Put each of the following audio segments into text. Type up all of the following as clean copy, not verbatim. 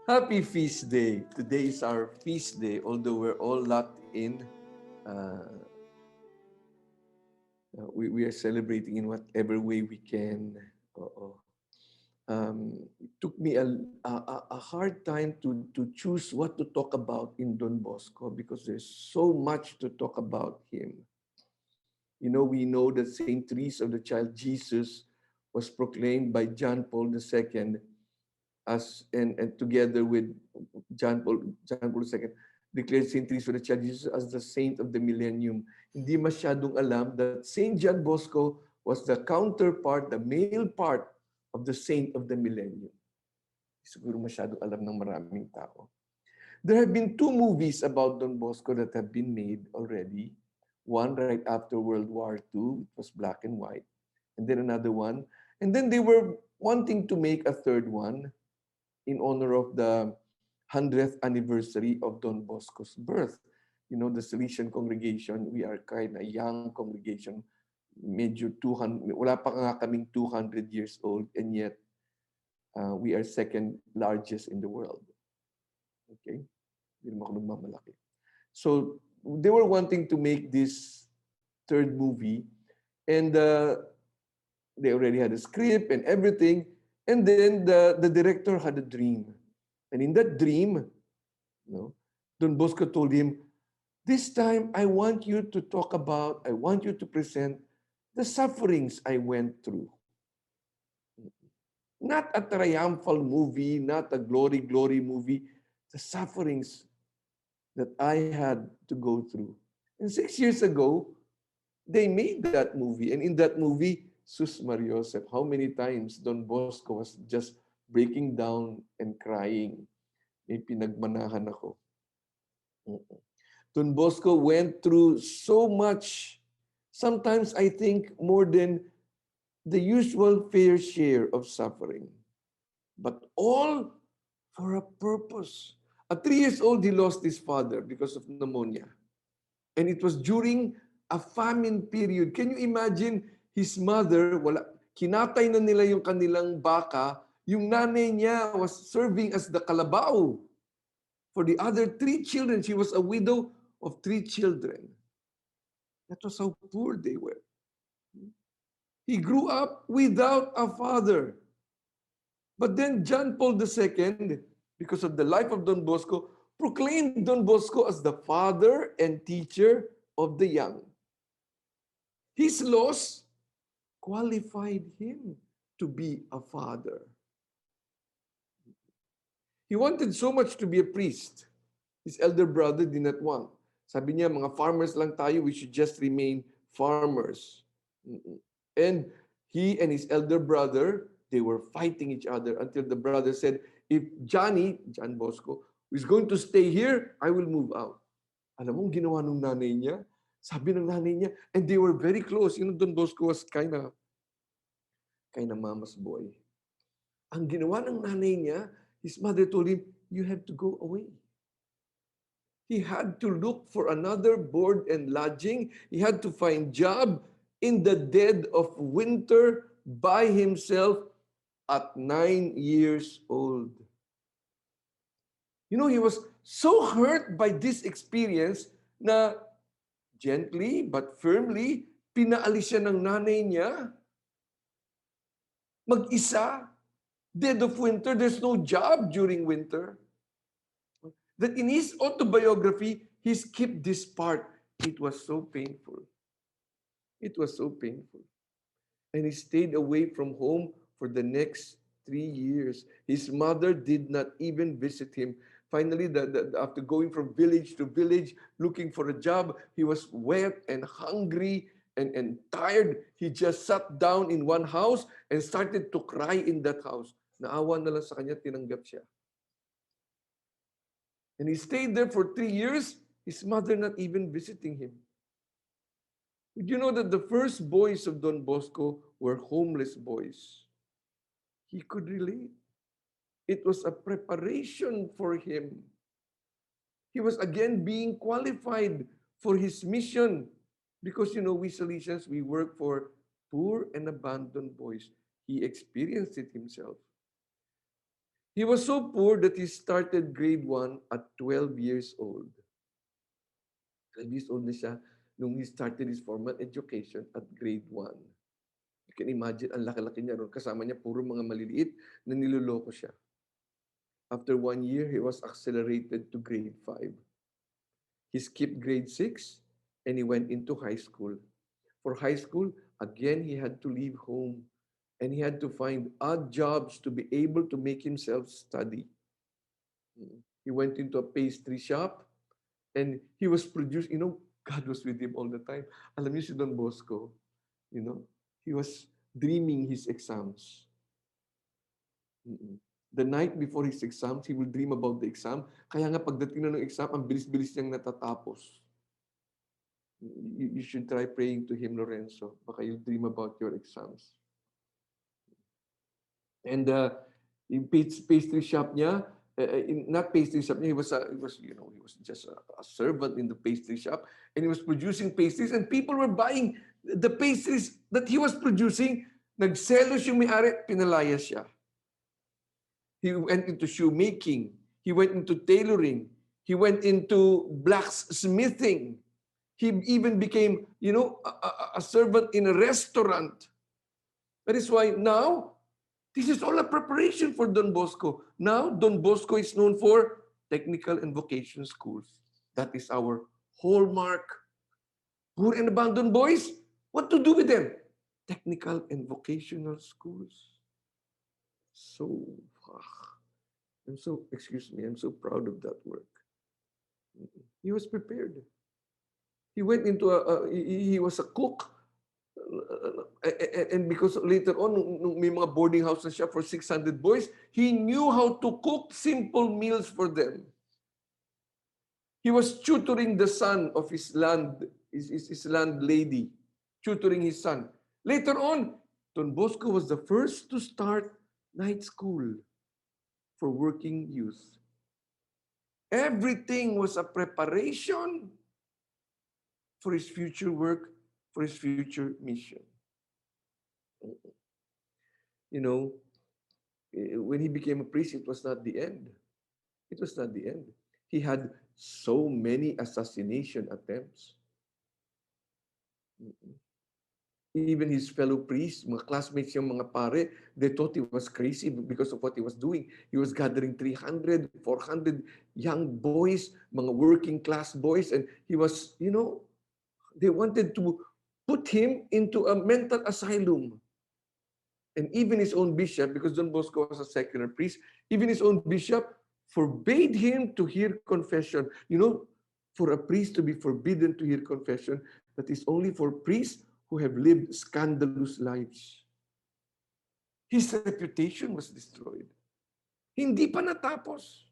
Happy Feast Day. Today is our feast day, although we're all locked in. Uh, we are celebrating in whatever way we can. Oo. It took me a hard time to choose what to talk about in Don Bosco because there's so much to talk about him. You know, we know that Saint Teresa of the Child Jesus was proclaimed by John Paul II as and together with John Paul II, declared Saint Teresa of the Child Jesus as the saint of the millennium. Hindi masyadong alam that Saint John Bosco was the counterpart, the male part of the saint of the millennium. Siguro masyadong alam ng maraming tao. There have been two movies about Don Bosco that have been made already. One right after World War II, it was black and white, and then another one. And then they were wanting to make a third one in honor of the 100th anniversary of Don Bosco's birth. You know, the Salesian congregation, we are kind of young congregation, medyo 200, wala pa nga kaming 200 years old, and yet we are second largest in the world. Okay? Hindi naman ako nagmamalaki. So, they were wanting to make this third movie, and they already had a script and everything, and then the director had a dream. And in that dream, you know, Don Bosco told him, this time I want you to talk about, I want you to present the sufferings I went through. Not a triumphal movie, not a glory movie, the sufferings that I had to go through. And 6 years ago, they made that movie. And in that movie, Sus Mariosep, how many times Don Bosco was just breaking down and crying. May pinagmanahan ako. Don Bosco went through so much. Sometimes I think more than the usual fair share of suffering. But all for a purpose. At 3 years old, he lost his father because of pneumonia. And it was during a famine period. Can you imagine his mother, kinatay na nila yung kanilang baka, yung nanay niya was serving as the kalabaw for the other 3 children. She was a widow of 3 children. That was how poor they were. He grew up without a father. But then John Paul II, because of the life of Don Bosco, proclaimed Don Bosco as the father and teacher of the young. His loss qualified him to be a father. He wanted so much to be a priest. His elder brother did not want. Sabi niya, mga farmers lang tayo, we should just remain farmers. And he and his elder brother, they were fighting each other until the brother said, if John Bosco, is going to stay here, I will move out. Alam mo, ginawa ng nanay niya, sabi ng nanay niya, and they were very close. You know, Don Bosco was kind of mama's boy. Ang ginawa ng nanay niya, his mother told him, you have to go away. He had to look for another board and lodging. He had to find job in the dead of winter by himself at 9 years old. You know, he was so hurt by this experience na gently but firmly, pinaalis siya ng nanay niya. Mag-isa, dead of winter, there's no job during winter. That in his autobiography, he skipped this part. It was so painful. It was so painful. And he stayed away from home for the next 3 years. His mother did not even visit him. Finally, after going from village to village, looking for a job, he was wet and hungry and tired. He just sat down in one house and started to cry in that house. Naawa na lang sa kanya, tinanggap siya. And he stayed there for 3 years, his mother not even visiting him. Did you know that the first boys of Don Bosco were homeless boys? He could relate. It was a preparation for him. He was again being qualified for his mission. Because, you know, we Salesians, we work for poor and abandoned boys. He experienced it himself. He was so poor that he started grade 1 at 12 years old. 12 years old na siya nung he started his formal education at grade 1. You can imagine, ang laki-laki niya ron. Kasama niya puro mga maliliit na niloloko siya. After 1 year, he was accelerated to grade 5. He skipped grade 6 and he went into high school. For high school, again, he had to leave home and he had to find odd jobs to be able to make himself study. He went into a pastry shop and he was produced, God was with him all the time. Alam niyo si Don Bosco, he was dreaming his exams. The night before his exams, he will dream about the exam. Kaya nga pagdating na ng exam, ang bilis-bilis niyang natatapos. You should try praying to him, Lorenzo. Baka you'll dream about your exams. And yung pastry shop niya, not pastry shop niya, he was just a servant in the pastry shop, and he was producing pastries, and people were buying the pastries that he was producing. Nagselos yung may-ari, pinalayas siya. He went into shoemaking. He went into tailoring. He went into blacksmithing. He even became, a servant in a restaurant. That is why now, this is all a preparation for Don Bosco. Now, Don Bosco is known for technical and vocational schools. That is our hallmark. Poor and abandoned boys, what to do with them? Technical and vocational schools. I'm so proud of that work. He was prepared. He went into he was a cook. And because later on, nung may mga boarding house na siya for 600 boys, he knew how to cook simple meals for them. He was tutoring the son of his landlady, tutoring his son. Later on, Don Bosco was the first to start night school for working youth. Everything was a preparation for his future work, for his future mission. When he became a priest, it was not the end. It was not the end. He had so many assassination attempts. Even his fellow priests, mga classmates yung mga pare, they thought he was crazy because of what he was doing. He was gathering 300, 400 young boys, mga working class boys, and he was, they wanted to put him into a mental asylum. And even his own bishop, because Don Bosco was a secular priest, even his own bishop forbade him to hear confession. For a priest to be forbidden to hear confession, that is only for priests who have lived scandalous lives. His reputation was destroyed. Hindi pa natapos.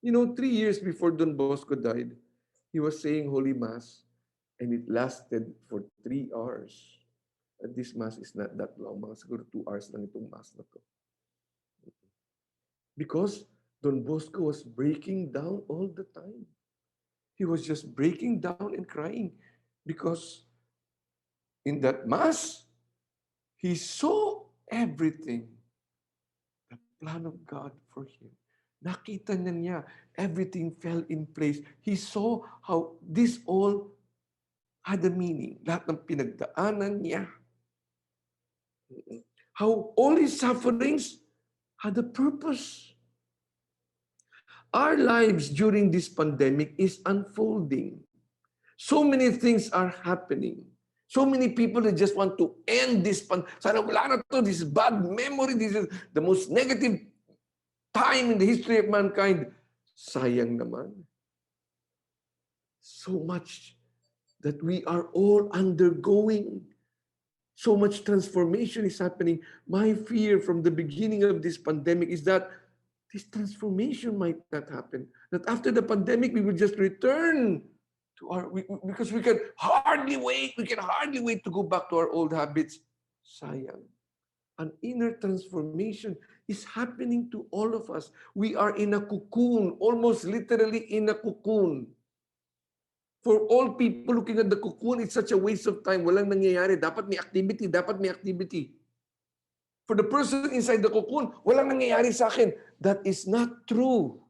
3 years before Don Bosco died, he was saying Holy Mass, and it lasted for 3 hours. And this Mass is not that long. Mga siguro 2 hours lang itong Mass na to. Because Don Bosco was breaking down all the time. He was just breaking down and crying because in that Mass, he saw everything. The plan of God for him. Nakita niya, everything fell in place. He saw how this all had a meaning. Lahat ng pinagdaanan niya. How all his sufferings had a purpose. Our lives during this pandemic is unfolding. So many things are happening. So many people that just want to end this pandemic. Sana wala na to, this bad memory, this is the most negative time in the history of mankind. Sayang naman. So much that we are all undergoing. So much transformation is happening. My fear from the beginning of this pandemic is that this transformation might not happen. That after the pandemic, we will just return to because we can hardly wait. We can hardly wait to go back to our old habits. Sayang. An inner transformation is happening to all of us. We are in a cocoon, almost literally in a cocoon. For all people looking at the cocoon, it's such a waste of time. Walang nangyayari. Dapat may activity. For the person inside the cocoon, walang nangyayari sa akin. That is not true.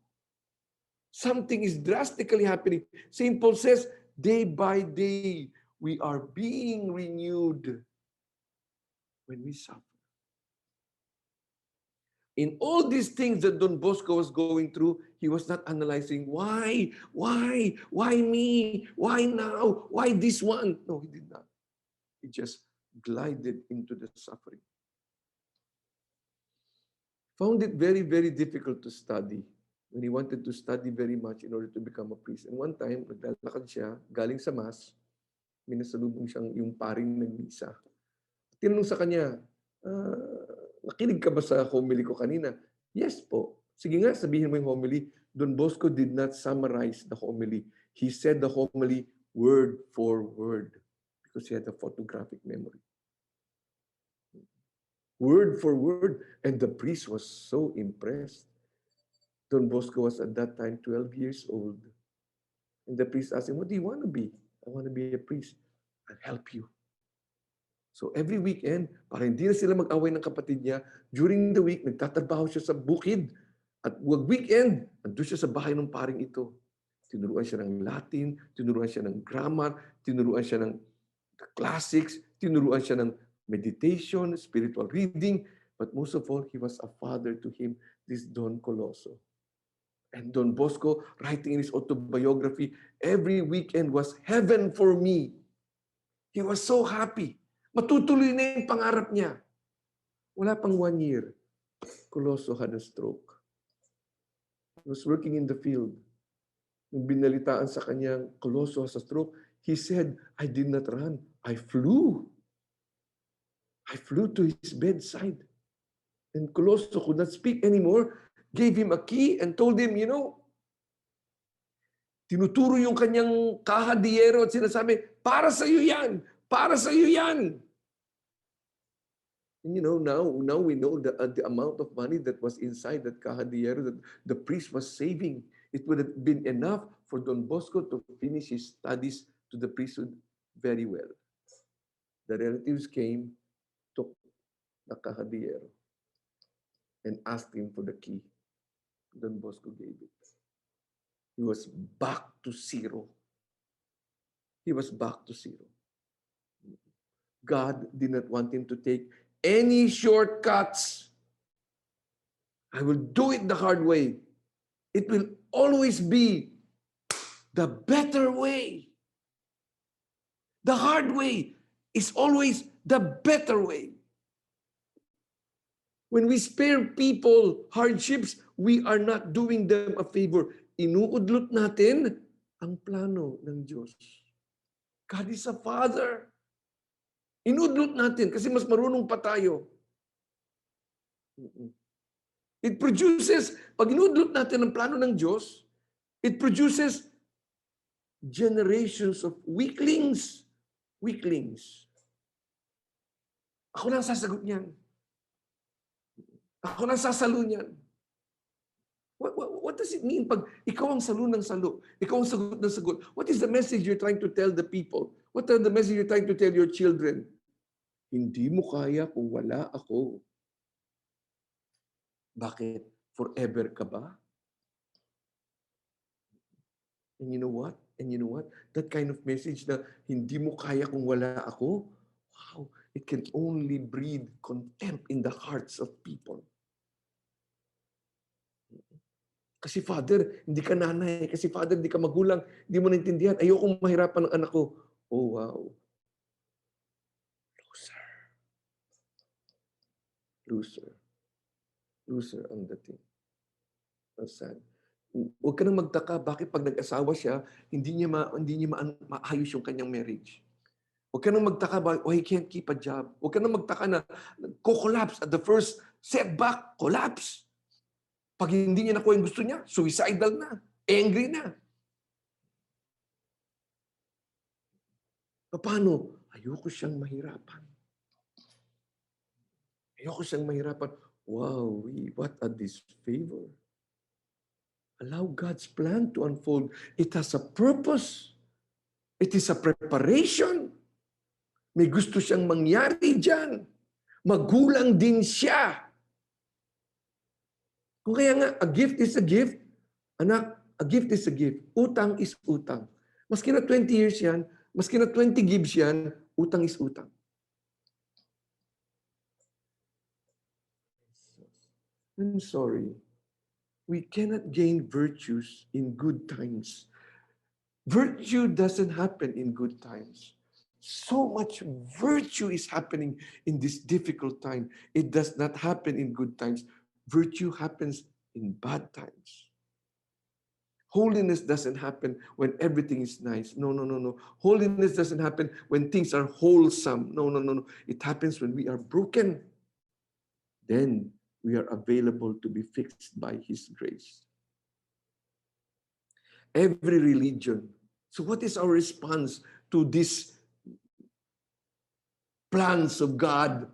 Something is drastically happening. St. Paul says, day by day, we are being renewed when we suffer. In all these things that Don Bosco was going through, he was not analyzing, why me? Why now? Why this one? No, he did not. He just glided into the suffering. Found it very, very difficult to study when he wanted to study very much in order to become a priest. And one time, naglalakad siya, galing sa mass, minasalubong siyang yung paring nagmisa. Tinanong sa kanya, nakinig ka ba sa homily ko kanina? Yes po. Sige nga, sabihin mo yung homily. Don Bosco did not summarize the homily. He said the homily word for word because he had a photographic memory. Word for word. And the priest was so impressed. Don Bosco was at that time 12 years old. And the priest asked him, what do you want to be? I want to be a priest. I'll help you. So every weekend, para hindi na sila mag-away ng kapatid niya, during the week, nagtatrabaho siya sa bukid. At wag weekend, nandun siya sa bahay ng paring ito. Tinuruan siya ng Latin, tinuruan siya ng grammar, tinuruan siya ng classics, tinuruan siya ng meditation, spiritual reading. But most of all, he was a father to him, this Don Coloso. And Don Bosco, writing in his autobiography, every weekend was heaven for me. He was so happy. Matutuloy na yung pangarap niya. Wala pang 1 year, Coloso had a stroke. He was working in the field. Nung binalitaan sa kanyang Coloso has a stroke, he said, I did not run. I flew. I flew to his bedside. And Coloso could not speak anymore, gave him a key and told him, tinuturo yung kanyang kahadiyero at sinasabi, para sa iyo yan! Para sa iyo yan! And now we know the amount of money that was inside that kahadiyero that the priest was saving. It would have been enough for Don Bosco to finish his studies to the priesthood very well. The relatives came, took the kahadiyero, and asked him for the key. Don Bosco gave it. He was back to zero. He was back to zero. God did not want him to take any shortcuts. I will do it the hard way. It will always be the better way. The hard way is always the better way. When we spare people hardships, we are not doing them a favor. Inuudlot natin ang plano ng Diyos. God is a Father. Inudlot natin kasi mas marunong pa tayo. It produces, pag inudlot natin ang plano ng Diyos, it produces generations of weaklings. Weaklings. Ako lang sasagot niyan. Ako lang sasalo niyan. What does it mean pag ikaw ang salo ng salo? Ikaw ang sagot ng sagot. What is the message you're trying to tell the people? What are the message you're trying to tell your children? Hindi mo kaya kung wala ako. Bakit? Forever ka ba? And you know what? That kind of message na hindi mo kaya kung wala ako, wow, it can only breed contempt in the hearts of people. Kasi Father, hindi ka nanay. Kasi Father, hindi ka magulang. Hindi mo naintindihan. Ayokong mahirapan ng anak ko. Oh, wow. Loser ang dating. That's sad. Huwag ka nang magtaka bakit pag nag-asawa siya, hindi niya maayos yung kanyang marriage. Huwag ka nang magtaka bakit, he can't keep a job. Huwag ka nang magtaka na collapse at the first setback, collapse. Pag hindi niya nakuha yung gusto niya, suicidal na, angry na. Paano? Ayoko siyang mahirapan. Wow, what a disfavor. Allow God's plan to unfold. It has a purpose. It is a preparation. May gusto siyang mangyari dyan. Magulang din siya. Kung kaya nga, a gift is a gift, anak, a gift is a gift. Utang is utang. Maski na 20 years yan, maski na 20 gives yan, utang is utang. I'm sorry. We cannot gain virtues in good times. Virtue doesn't happen in good times. So much virtue is happening in this difficult time. It does not happen in good times. Virtue happens in bad times. Holiness doesn't happen when everything is nice. No, no, no, no. Holiness doesn't happen when things are wholesome. No, no, no, no. It happens when we are broken. Then we are available to be fixed by His grace. Every religion. So what is our response to these plans of God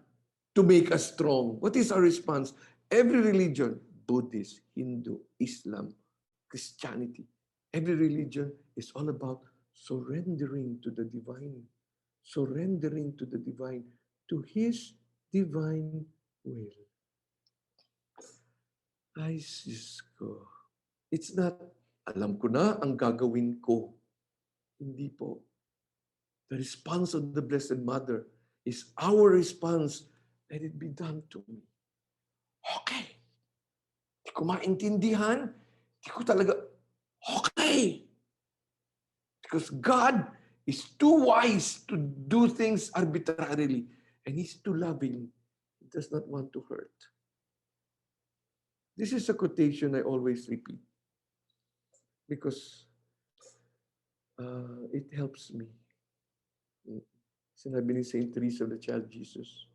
to make us strong? What is our response? Every religion, Buddhist, Hindu, Islam, Christianity, every religion is all about surrendering to the divine, surrendering to the divine, to His divine will. Ay, sis ko. It's not, alam ko na ang gagawin ko. Hindi po. The response of the Blessed Mother is our response. Let it be done to me. Okay. Hindi ko maintindihan. Hindi ko talaga, okay. Because God is too wise to do things arbitrarily. And He's too loving. He does not want to hurt. This is a quotation I always repeat. Because it helps me. Sinabi ni Saint Teresa of the Child Jesus,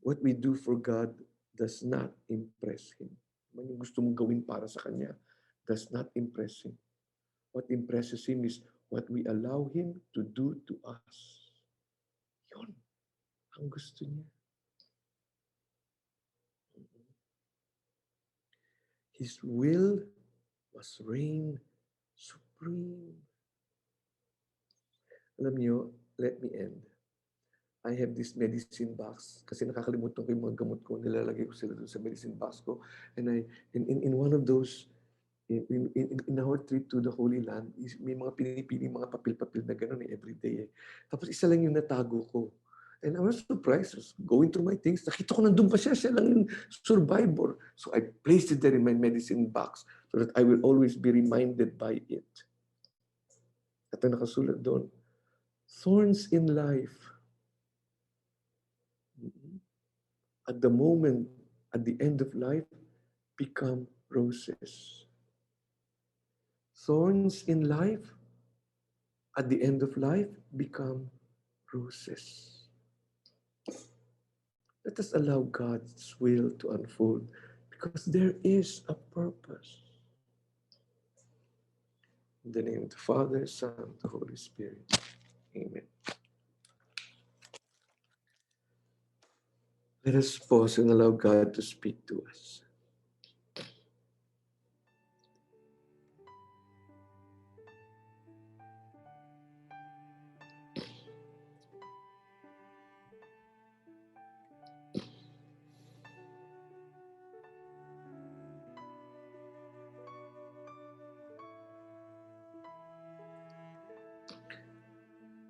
what we do for God does not impress Him. Man yung gusto mong gawin para sa Kanya does not impress Him. What impresses Him is what we allow Him to do to us. Yun ang gusto niya. His will must reign supreme. Alam niyo, let me end. I have this medicine box kasi nakakalimutan ko yung mga gamot ko. Nilalagay ko sila doon sa medicine box ko. And in one of those, in our trip to the Holy Land, may mga pinipili mga papel-papel na gano'n every day. Tapos isa lang yung natago ko. And I was surprised. I was going through my things. Nakita ko nandun pa siya. Siya lang yung survivor. So I placed it there in my medicine box so that I will always be reminded by it. At ang nakasulat doon, thorns in life. At the moment, at the end of life, become roses. Thorns in life, at the end of life, become roses. Let us allow God's will to unfold because there is a purpose. In the name of the Father, Son, and the Holy Spirit. Amen. Let us pause and allow God to speak to us.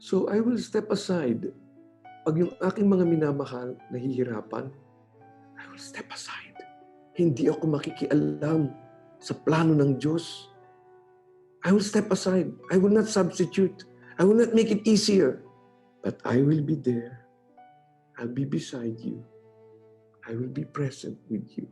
So I will step aside. Pag yung aking mga minamahal nahihirapan, I will step aside. Hindi ako makikialam sa plano ng Diyos. I will step aside. I will not substitute. I will not make it easier. But I will be there. I'll be beside you. I will be present with you.